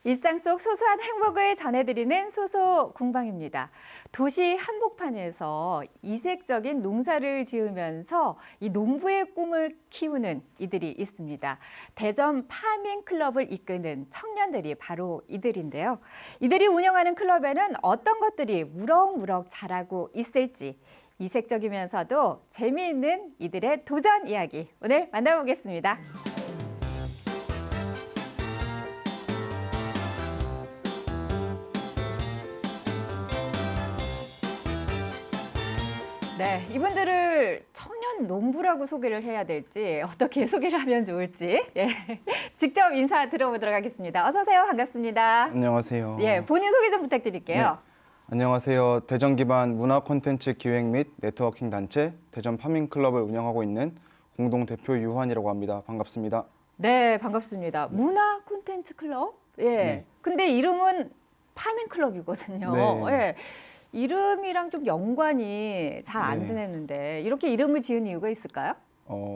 일상 속 소소한 행복을 전해드리는 소소공방입니다. 도시 한복판에서 이색적인 농사를 지으면서 이 농부의 꿈을 키우는 이들이 있습니다. 대전 파밍클럽을 이끄는 청년들이 바로 이들인데요. 이들이 운영하는 클럽에는 어떤 것들이 무럭무럭 자라고 있을지, 이색적이면서도 재미있는 이들의 도전 이야기 오늘 만나보겠습니다. 네, 이분들을 청년 농부라고 소개를 해야 될지 어떻게 소개를 하면 좋을지 직접 인사 들어보도록 하겠습니다. 어서 오세요. 반갑습니다. 안녕하세요. 본인 소개 좀 부탁드릴게요. 네. 안녕하세요. 대전 기반 문화 콘텐츠 기획 및 네트워킹 단체 대전 파밍클럽을 운영하고 있는 공동 대표 유환이라고 합니다. 반갑습니다. 네, 반갑습니다. 문화 콘텐츠 클럽? 네. 근데 이름은 파밍클럽이거든요. 네. 이름이랑 좀 연관이 잘 안 네. 되는데 이렇게 이름을 지은 이유가 있을까요?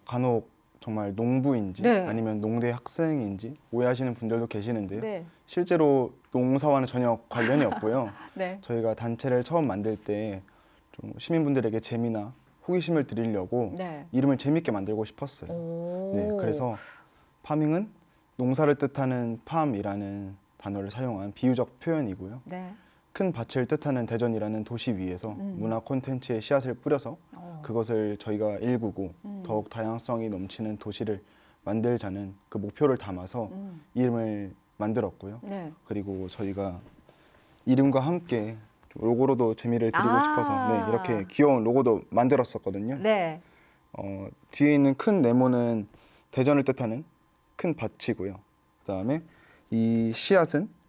간혹 정말 농부인지 네. 아니면 농대 학생인지 오해하시는 분들도 계시는데요. 네. 실제로 농사와는 전혀 관련이 없고요. 네. 저희가 단체를 처음 만들 때 좀 시민분들에게 재미나 호기심을 드리려고 네. 이름을 재밌게 만들고 싶었어요. 오. 네, 그래서 파밍은 농사를 뜻하는 팜이라는 단어를 사용한 비유적 표현이고요. 네. 큰 밭을 뜻하는 대전이라는 도시 위에서 문화 콘텐츠의 씨앗을 뿌려서 그것을 저희가 일구고 더욱 다양성이 넘치는 도시를 만들자는 그 목표를 담아서 이름을 만들었고요. 네. 그리고 저희가 이름과 함께 로고로도 재미를 드리고 싶어서 이렇게 귀여운 로고도 만들었었거든요. 네. 뒤에 있는 큰 네모는 대전을 뜻하는 큰 밭이고요. 그다음에 이 씨앗은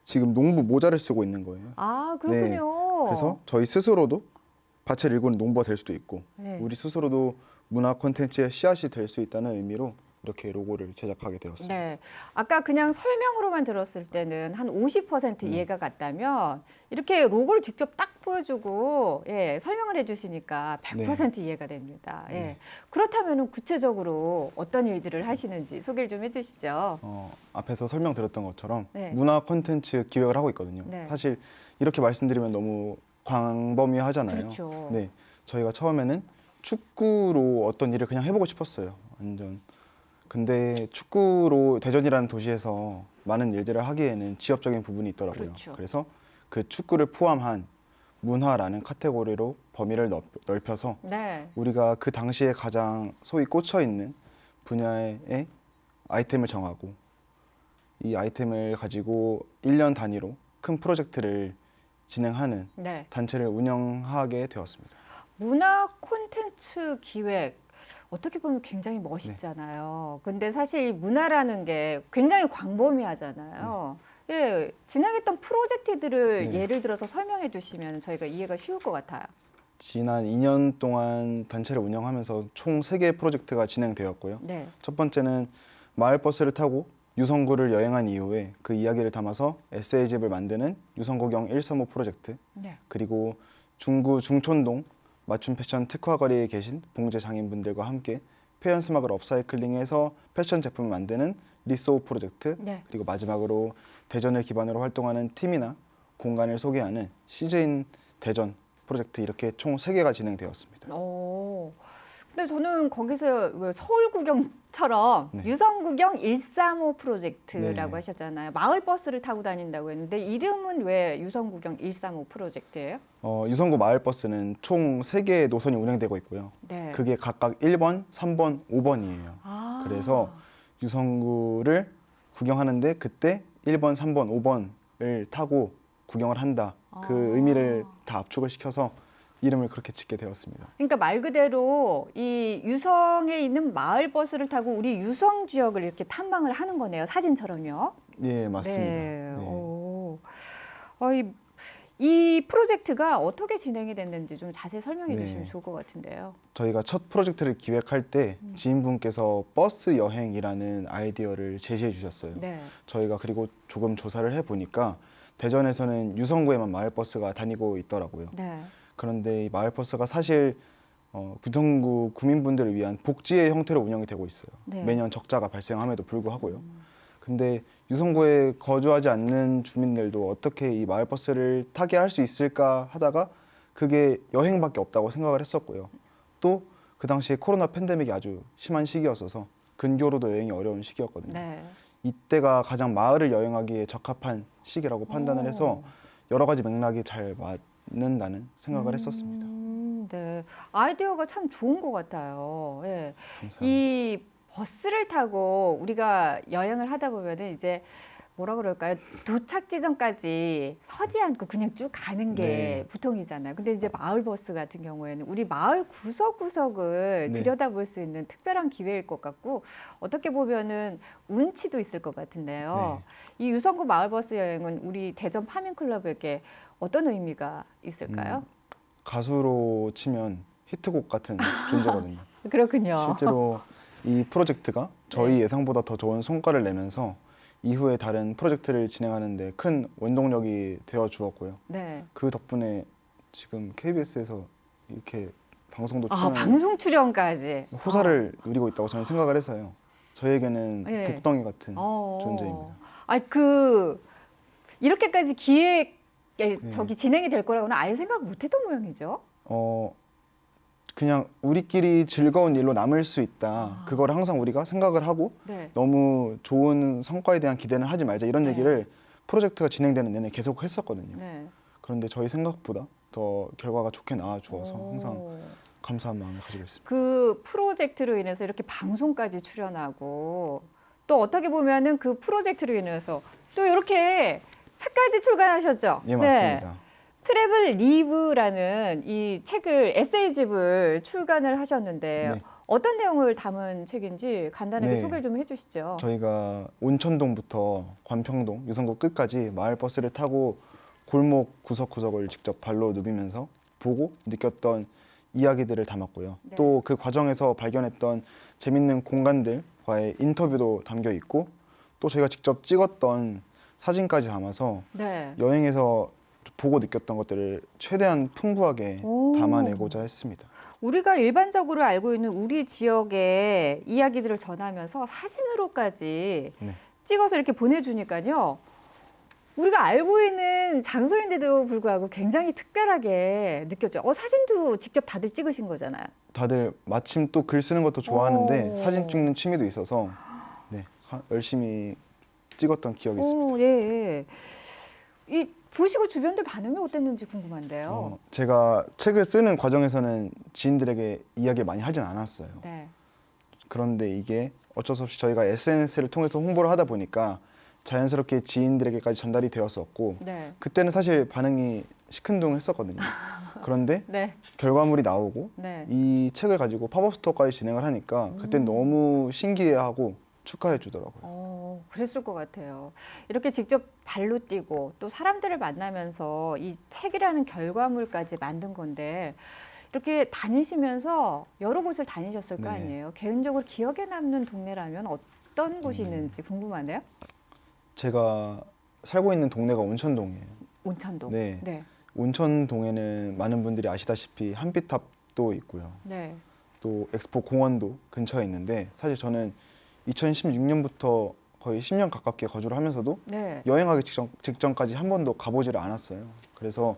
지금 농부 모자를 쓰고 있는 거예요. 아, 그렇군요. 그래서 저희 스스로도 밭을 일구는 농부가 될 수도 있고 네. 우리 스스로도 문화 콘텐츠의 씨앗이 될 수 있다는 의미로 이렇게 로고를 제작하게 되었습니다. 네. 아까 그냥 설명으로만 들었을 때는 한 50% 이해가 갔다면 이렇게 로고를 직접 딱 보여주고 설명을 해주시니까 100% 이해가 됩니다. 그렇다면 구체적으로 어떤 일들을 하시는지 소개를 좀 해주시죠. 앞에서 설명드렸던 것처럼 네. 문화 콘텐츠 기획을 하고 있거든요. 네. 사실 이렇게 말씀드리면 너무 광범위하잖아요. 그렇죠. 네, 저희가 처음에는 축구로 어떤 일을 그냥 해보고 싶었어요. 완전. 근데 축구로 대전이라는 도시에서 많은 일들을 하기에는 지역적인 부분이 있더라고요. 그렇죠. 그래서 그 축구를 포함한 문화라는 카테고리로 범위를 넓혀서 네. 우리가 그 당시에 가장 소위 꽂혀 있는 분야의 아이템을 정하고 이 아이템을 가지고 1년 단위로 큰 프로젝트를 진행하는 네. 단체를 운영하게 되었습니다. 문화 콘텐츠 기획 어떻게 보면 굉장히 멋있잖아요. 근데 사실 문화라는 게 굉장히 광범위하잖아요. 진행했던 프로젝트들을 네. 예를 들어서 설명해 주시면 저희가 이해가 쉬울 것 같아요. 지난 2년 동안 단체를 운영하면서 총 3개의 프로젝트가 진행되었고요. 네. 첫 번째는 마을버스를 타고 유성구를 여행한 이후에 그 이야기를 담아서 에세이집을 만드는 유성구경 135 프로젝트. 네. 그리고 중구 중촌동 맞춤 패션 특화거리에 계신 봉제 장인분들과 함께 폐연 수막을 업사이클링해서 패션 제품을 만드는 리소우 프로젝트. 네. 그리고 마지막으로 대전을 기반으로 활동하는 팀이나 공간을 소개하는 시즈인 대전 프로젝트, 이렇게 총 3개가 진행되었습니다. 근데 저는 거기서 왜 서울 구경처럼 네. 유성 구경 135 프로젝트라고 네. 하셨잖아요. 마을 버스를 타고 다닌다고 했는데 이름은 왜 유성 구경 135 프로젝트예요? 유성구 마을버스는 총 3개의 노선이 운행되고 있고요. 네. 그게 각각 1번, 3번, 5번이에요. 아. 그래서 유성구를 구경하는데 그때 1번, 3번, 5번을 타고 구경을 한다. 그 의미를 다 압축을 시켜서 이름을 그렇게 짓게 되었습니다. 그러니까 말 그대로 이 유성에 있는 마을 버스를 타고 우리 유성 지역을 이렇게 탐방을 하는 거네요. 사진처럼요. 예, 맞습니다. 네. 네. 이 프로젝트가 어떻게 진행이 됐는지 좀 자세히 설명해 네. 주시면 좋을 것 같은데요. 저희가 첫 프로젝트를 기획할 때 지인분께서 버스 여행이라는 아이디어를 제시해 주셨어요. 네. 저희가 그리고 조금 조사를 해보니까 대전에서는 유성구에만 마을버스가 다니고 있더라고요. 네. 그런데 이 마을버스가 사실 구정구 구민분들을 위한 복지의 형태로 운영이 되고 있어요. 네. 매년 적자가 발생함에도 불구하고요. 근데 유성구에 거주하지 않는 주민들도 어떻게 이 마을버스를 타게 할 수 있을까 하다가 그게 여행밖에 없다고 생각을 했었고요. 또 그 당시에 코로나 팬데믹이 아주 심한 시기였어서 근교로도 여행이 어려운 시기였거든요. 네. 이때가 가장 마을을 여행하기에 적합한 시기라고 판단을 해서 오. 여러 가지 맥락이 잘 맞는다는 생각을 했었습니다. 네. 아이디어가 참 좋은 것 같아요. 예. 감사합니다. 이 버스를 타고 우리가 여행을 하다 보면은 이제 뭐라 그럴까요? 도착 지점까지 서지 않고 그냥 쭉 가는 게 네. 보통이잖아요. 근데 이제 마을 버스 같은 경우에는 우리 마을 구석구석을 네. 들여다볼 수 있는 특별한 기회일 것 같고 어떻게 보면은 운치도 있을 것 같은데요. 이 유성구 마을 버스 여행은 우리 대전 파밍클럽에게 어떤 의미가 있을까요? 가수로 치면 히트곡 같은 존재거든요. 그렇군요. 실제로 이 프로젝트가 저희 예상보다 더 좋은 성과를 내면서 이후에 다른 프로젝트를 진행하는데 큰 원동력이 되어 주었고요. 네. 그 덕분에 지금 KBS에서 이렇게 방송도 아, 출연하는 방송 출연까지. 호사를 누리고 있다고 저는 생각을 해서요. 저에게는 예. 복덩이 같은 어. 존재입니다. 아니 이렇게까지 기획 저기 진행이 될 거라고는 아예 생각 못했던 모양이죠. 그냥 우리끼리 즐거운 일로 남을 수 있다. 그걸 항상 우리가 생각을 하고 네. 너무 좋은 성과에 대한 기대는 하지 말자 이런 네. 얘기를 프로젝트가 진행되는 내내 계속 했었거든요. 네. 그런데 저희 생각보다 더 결과가 좋게 나와 주어서 오. 항상 감사한 마음을 가지고 있습니다. 그 프로젝트로 인해서 이렇게 방송까지 출연하고 또 어떻게 보면은 그 프로젝트로 인해서 또 이렇게 책까지 출간하셨죠. 예, 맞습니다. 트래블 리브라는 이 책을 에세이집을 출간을 하셨는데 네. 어떤 내용을 담은 책인지 간단하게 네. 소개를 좀 해주시죠. 저희가 온천동부터 관평동, 유성구 끝까지 마을버스를 타고 골목 구석구석을 직접 발로 누비면서 보고 느꼈던 이야기들을 담았고요. 네. 또 그 과정에서 발견했던 재밌는 공간들과의 인터뷰도 담겨 있고 또 저희가 직접 찍었던 사진까지 담아서 네. 여행에서 보고 느꼈던 것들을 최대한 풍부하게 오. 담아내고자 했습니다. 우리가 일반적으로 알고 있는 우리 지역의 이야기들을 전하면서 사진으로까지 네. 찍어서 이렇게 보내주니까요. 우리가 알고 있는 장소인데도 불구하고 굉장히 특별하게 느꼈죠. 사진도 직접 다들 찍으신 거잖아요. 다들 마침 또 글 쓰는 것도 좋아하는데 오. 사진 찍는 취미도 있어서 네, 열심히 찍었던 기억이 있습니다. 예. 이 보시고 주변들 반응이 어땠는지 궁금한데요. 제가 책을 쓰는 과정에서는 지인들에게 이야기를 많이 하진 않았어요. 네. 그런데 이게 어쩔 수 없이 저희가 SNS를 통해서 홍보를 하다 보니까 자연스럽게 지인들에게까지 전달이 되었었고 네. 그때는 사실 반응이 시큰둥했었거든요. 그런데 네. 결과물이 나오고 네. 이 책을 가지고 팝업 스토어까지 진행을 하니까 그때 너무 신기해하고 축하해 주더라고요. 그랬을 것 같아요. 이렇게 직접 발로 뛰고 또 사람들을 만나면서 이 책이라는 결과물까지 만든 건데 이렇게 다니시면서 여러 곳을 다니셨을 거 네. 아니에요. 개인적으로 기억에 남는 동네라면 어떤 곳이 있는지 궁금하네요. 제가 살고 있는 동네가 온천동이에요. 온천동. 네. 네. 온천동에는 많은 분들이 아시다시피 한빛탑도 있고요. 네. 또 엑스포 공원도 근처에 있는데 사실 저는 2016년부터 거의 10년 가깝게 거주를 하면서도 네. 여행하기 직전까지 한 번도 가보지를 않았어요. 그래서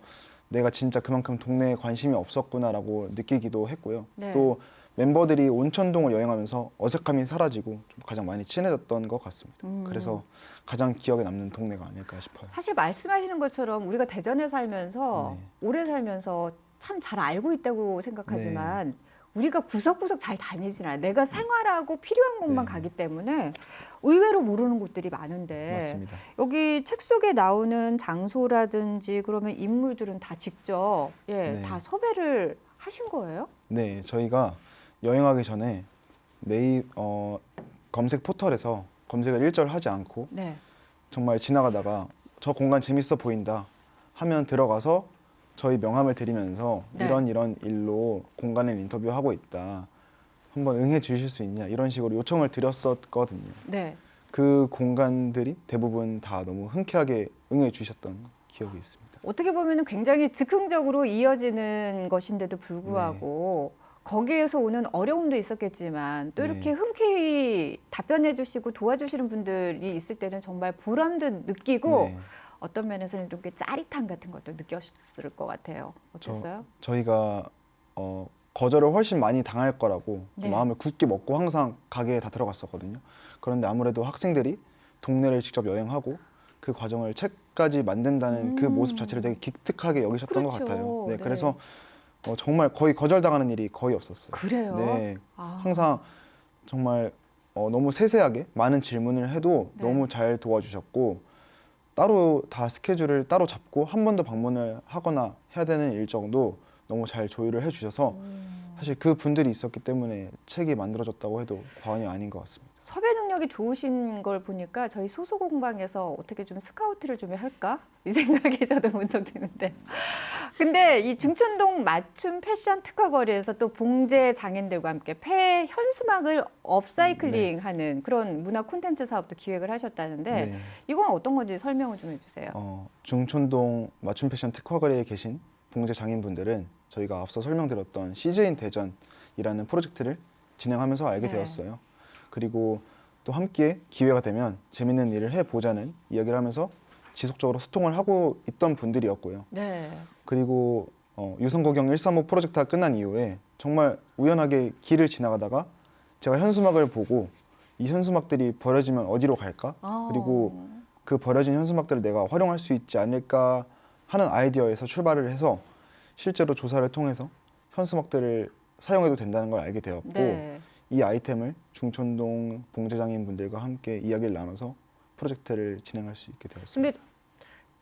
내가 진짜 그만큼 동네에 관심이 없었구나라고 느끼기도 했고요. 네. 또 멤버들이 온천동을 여행하면서 어색함이 사라지고 좀 가장 많이 친해졌던 것 같습니다. 그래서 가장 기억에 남는 동네가 아닐까 싶어요. 사실 말씀하시는 것처럼 우리가 대전에 살면서 네. 오래 살면서 참 잘 알고 있다고 생각하지만 우리가 구석구석 잘 다니진 않아요. 내가 생활하고 필요한 곳만 네. 가기 때문에 의외로 모르는 곳들이 많은데 맞습니다. 여기 책 속에 나오는 장소라든지 그러면 인물들은 다 직접 네. 다 섭외를 하신 거예요? 네, 저희가 여행하기 전에 검색 포털에서 검색을 일절 하지 않고 네. 정말 지나가다가 저 공간 재밌어 보인다 하면 들어가서 저희 명함을 드리면서 네. 이런 일로 공간을 인터뷰하고 있다. 한번 응해 주실 수 있냐 이런 식으로 요청을 드렸었거든요. 네. 그 공간들이 대부분 다 너무 흔쾌하게 응해 주셨던 기억이 있습니다. 어떻게 보면 굉장히 즉흥적으로 이어지는 것인데도 불구하고 거기에서 오는 어려움도 있었겠지만 또 네. 이렇게 흔쾌히 답변해 주시고 도와주시는 분들이 있을 때는 정말 보람도 느끼고 네. 어떤 면에서는 좀 짜릿함 같은 것도 느꼈을 것 같아요. 어땠어요? 저희가 거절을 훨씬 많이 당할 거라고 네. 마음을 굳게 먹고 항상 가게에 다 들어갔었거든요. 그런데 아무래도 학생들이 동네를 직접 여행하고 그 과정을 책까지 만든다는 그 모습 자체를 되게 기특하게 여기셨던 것 그렇죠. 같아요. 네, 네. 그래서 정말 거의 거절당하는 일이 거의 없었어요. 그래요? 네, 아. 항상 정말 너무 세세하게 많은 질문을 해도 네. 너무 잘 도와주셨고 따로 다 스케줄을 따로 잡고 한 번 더 방문을 하거나 해야 되는 일정도 너무 잘 조율을 해주셔서 사실 그 분들이 있었기 때문에 책이 만들어졌다고 해도 과언이 아닌 것 같습니다. 섭외 능력이 좋으신 걸 보니까 저희 소속공방에서 어떻게 좀 스카우트를 좀 할까? 이 생각이 저도 문득 드는데. 근데 이 중천동 맞춤 패션 특화거리에서 또 봉제 장인들과 함께 폐 현수막을 업사이클링하는 그런 문화 콘텐츠 사업도 기획을 하셨다는데 네. 이건 어떤 건지 설명을 좀 해주세요. 중촌동 맞춤 패션 특화거리에 계신 봉제 장인분들은 저희가 앞서 설명드렸던 CJ인 대전이라는 프로젝트를 진행하면서 알게 네. 되었어요. 그리고 또 함께 기회가 되면 재밌는 일을 해보자는 이야기를 하면서 지속적으로 소통을 하고 있던 분들이었고요. 네. 그리고 유성거경 135 프로젝트가 끝난 이후에 정말 우연하게 길을 지나가다가 제가 현수막을 보고 이 현수막들이 버려지면 어디로 갈까? 그리고 그 버려진 현수막들을 내가 활용할 수 있지 않을까 하는 아이디어에서 출발을 해서 실제로 조사를 통해서 현수막들을 사용해도 된다는 걸 알게 되었고 네. 이 아이템을 중촌동 봉제장인 분들과 함께 이야기를 나눠서 프로젝트를 진행할 수 있게 되었습니다. 근데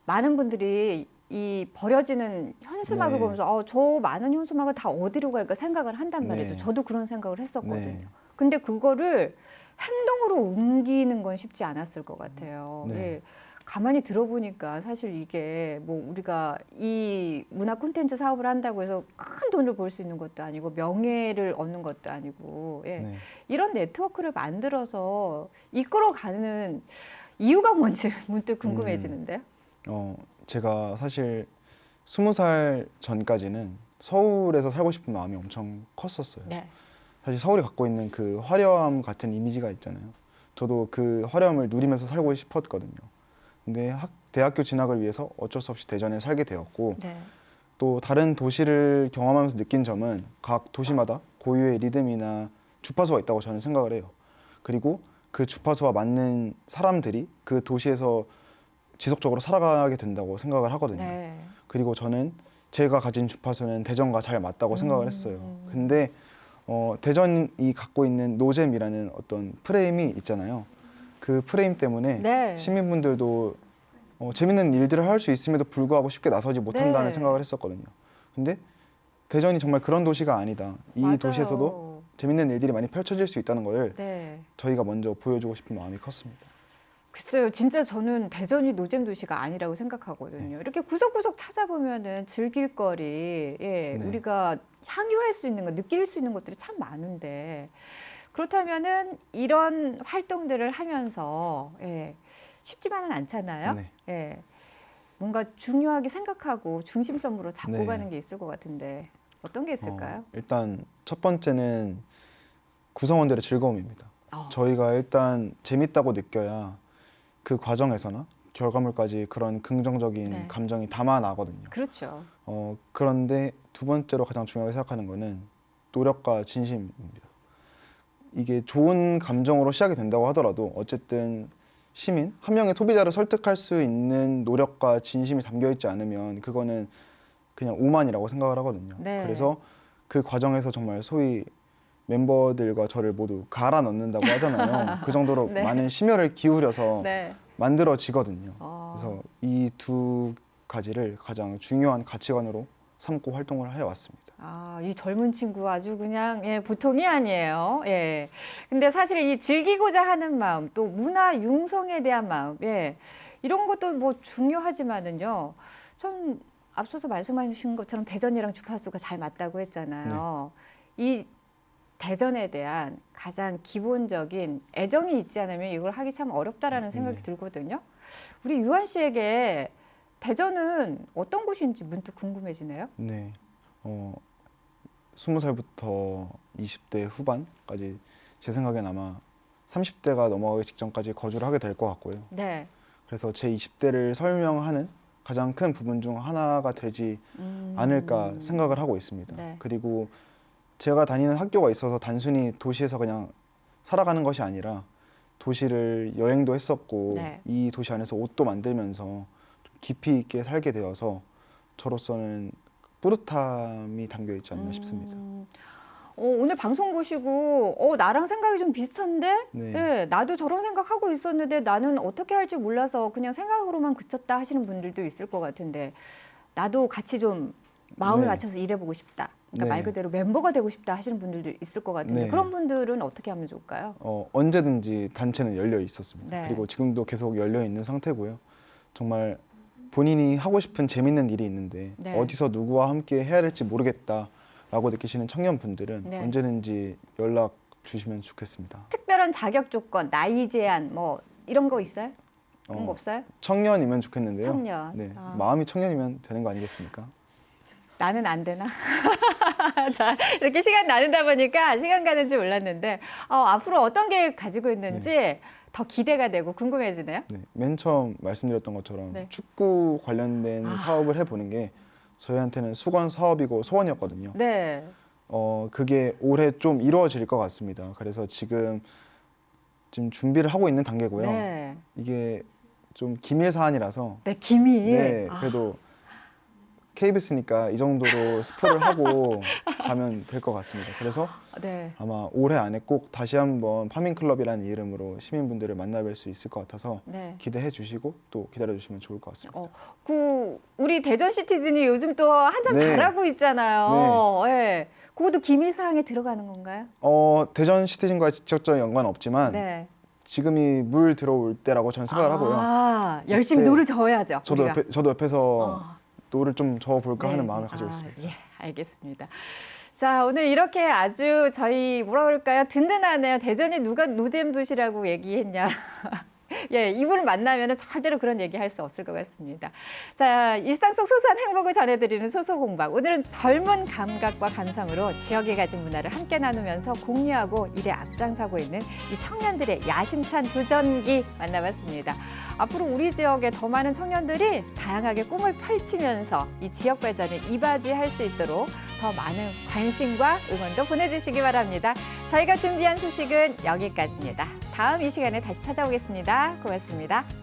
많은 분들이 이 버려지는 현수막을 네. 보면서 저 많은 현수막을 다 어디로 갈까 생각을 한단 말이죠. 네. 저도 그런 생각을 했었거든요. 네. 근데 그거를 행동으로 옮기는 건 쉽지 않았을 것 같아요. 네. 예. 가만히 들어보니까 사실 이게 뭐 우리가 이 문화 콘텐츠 사업을 한다고 해서 큰 돈을 벌 수 있는 것도 아니고 명예를 얻는 것도 아니고 예. 네. 이런 네트워크를 만들어서 이끌어가는 이유가 뭔지 문득 궁금해지는데요. 제가 사실 20살 전까지는 서울에서 살고 싶은 마음이 엄청 컸었어요. 네. 사실 서울이 갖고 있는 그 화려함 같은 이미지가 있잖아요. 저도 그 화려함을 누리면서 살고 싶었거든요. 근데 대학교 진학을 위해서 어쩔 수 없이 대전에 살게 되었고 네. 또 다른 도시를 경험하면서 느낀 점은 각 도시마다 고유의 리듬이나 주파수가 있다고 저는 생각을 해요. 그리고 그 주파수와 맞는 사람들이 그 도시에서 지속적으로 살아가게 된다고 생각을 하거든요. 네. 그리고 저는 제가 가진 주파수는 대전과 잘 맞다고 생각을 했어요. 근데 대전이 갖고 있는 노잼이라는 어떤 프레임이 있잖아요. 그 프레임 때문에 네. 시민분들도 재밌는 일들을 할 수 있음에도 불구하고 쉽게 나서지 못한다는 네. 생각을 했었거든요. 근데 대전이 정말 그런 도시가 아니다. 이 맞아요. 도시에서도 재밌는 일들이 많이 펼쳐질 수 있다는 걸 네. 저희가 먼저 보여주고 싶은 마음이 컸습니다. 글쎄요, 진짜 저는 대전이 노잼 도시가 아니라고 생각하거든요. 이렇게 구석구석 찾아보면은 즐길 거리, 예, 네. 우리가 향유할 수 있는 거, 느낄 수 있는 것들이 참 많은데 그렇다면은 이런 활동들을 하면서 예, 쉽지만은 않잖아요. 네. 예, 뭔가 중요하게 생각하고 중심점으로 잡고 네. 가는 게 있을 것 같은데 어떤 게 있을까요? 일단 첫 번째는 구성원들의 즐거움입니다. 어, 저희가 일단 재밌다고 느껴야 그 과정에서나 결과물까지 그런 긍정적인 네. 감정이 담아나거든요. 그렇죠. 그런데 두 번째로 가장 중요하게 생각하는 거는 노력과 진심입니다. 이게 좋은 감정으로 시작이 된다고 하더라도 어쨌든 시민, 한 명의 소비자를 설득할 수 있는 노력과 진심이 담겨 있지 않으면 그거는 그냥 오만이라고 생각을 하거든요. 네. 그래서 그 과정에서 정말 소위 멤버들과 저를 모두 갈아 넣는다고 하잖아요. 그 정도로 네. 많은 심혈을 기울여서 네. 만들어지거든요. 어. 그래서 이 두 가지를 가장 중요한 가치관으로 삼고 활동을 해왔습니다. 아, 이 젊은 친구 아주 그냥 예, 보통이 아니에요. 예. 근데 사실 이 즐기고자 하는 마음, 또 문화 융성에 대한 마음, 예. 이런 것도 뭐 중요하지만은요. 전 앞서서 말씀하신 것처럼 대전이랑 주파수가 잘 맞다고 했잖아요. 이 대전에 대한 가장 기본적인 애정이 있지 않으면 이걸 하기 참 어렵다라는 생각이 네. 들거든요. 우리 유한 씨에게 대전은 어떤 곳인지 문득 궁금해지네요. 네. 20살부터 20대 후반까지 제 생각엔 아마 30대가 넘어가기 직전까지 거주를 하게 될 것 같고요. 네. 그래서 제 20대를 설명하는 가장 큰 부분 중 하나가 되지 않을까 생각을 하고 있습니다. 네. 그리고 제가 다니는 학교가 있어서 단순히 도시에서 그냥 살아가는 것이 아니라 도시를 여행도 했었고 네. 이 도시 안에서 옷도 만들면서 좀 깊이 있게 살게 되어서 저로서는 뿌듯함이 담겨 있지 않나 싶습니다. 오늘 방송 보시고 나랑 생각이 좀 비슷한데? 네. 네, 나도 저런 생각하고 있었는데 나는 어떻게 할지 몰라서 그냥 생각으로만 그쳤다 하시는 분들도 있을 것 같은데 나도 같이 좀 마음을 네. 맞춰서 일해보고 싶다. 그러니까 네. 말 그대로 멤버가 되고 싶다 하시는 분들도 있을 것 같은데 네. 그런 분들은 어떻게 하면 좋을까요? 언제든지 단체는 열려 있었습니다. 네. 그리고 지금도 계속 열려 있는 상태고요. 정말 본인이 하고 싶은 재밌는 일이 있는데 네. 어디서 누구와 함께 해야 될지 모르겠다라고 느끼시는 청년분들은 네. 언제든지 연락 주시면 좋겠습니다. 특별한 자격 조건, 나이 제한 뭐 이런 거 있어요? 그런 거 없어요? 청년이면 좋겠는데요. 청년. 네, 아. 마음이 청년이면 되는 거 아니겠습니까? 나는 안 되나? 자, 이렇게 시간 나누다 보니까 시간 가는 줄 몰랐는데 앞으로 어떤 계획 가지고 있는지 더 기대가 되고 궁금해지네요. 네, 맨 처음 말씀드렸던 것처럼 네. 축구 관련된 사업을 해보는 게 저희한테는 수건 사업이고 소원이었거든요. 네. 그게 올해 좀 이루어질 것 같습니다. 그래서 지금 준비를 하고 있는 단계고요. 네. 이게 좀 기밀 사안이라서 네, 기밀. 네, 그래도 KBS니까 이 정도로 스포를 하고 가면 될 것 같습니다. 그래서 네. 아마 올해 안에 꼭 다시 한번 파밍클럽이라는 이름으로 시민분들을 만나뵐 수 있을 것 같아서 네. 기대해 주시고 또 기다려 주시면 좋을 것 같습니다. 우리 대전 시티즌이 요즘 또 한참 네. 잘하고 있잖아요. 네. 그것도 기밀 사항에 들어가는 건가요? 대전 시티즌과 직접적인 연관은 없지만 네. 지금이 물 들어올 때라고 저는 생각을 하고요. 열심히 그때 노를 저어야죠. 저도 우리가. 저도 옆에서 어. 노를 좀 저어볼까 하는 네. 마음을 가지고 있습니다. 예, 알겠습니다. 자, 오늘 이렇게 아주 저희 뭐라 그럴까요? 든든하네요. 대전에 누가 노잼 도시라고 얘기했냐. 예, 이분을 만나면 절대로 그런 얘기 할 수 없을 것 같습니다. 자, 일상 속 소소한 행복을 전해드리는 소소공박. 오늘은 젊은 감각과 감성으로 지역이 가진 문화를 함께 나누면서 공유하고 일에 앞장서고 있는 이 청년들의 야심찬 도전기 만나봤습니다. 앞으로 우리 지역에 더 많은 청년들이 다양하게 꿈을 펼치면서 이 지역 발전에 이바지할 수 있도록 더 많은 관심과 응원도 보내주시기 바랍니다. 저희가 준비한 소식은 여기까지입니다. 다음 이 시간에 다시 찾아오겠습니다. 고맙습니다.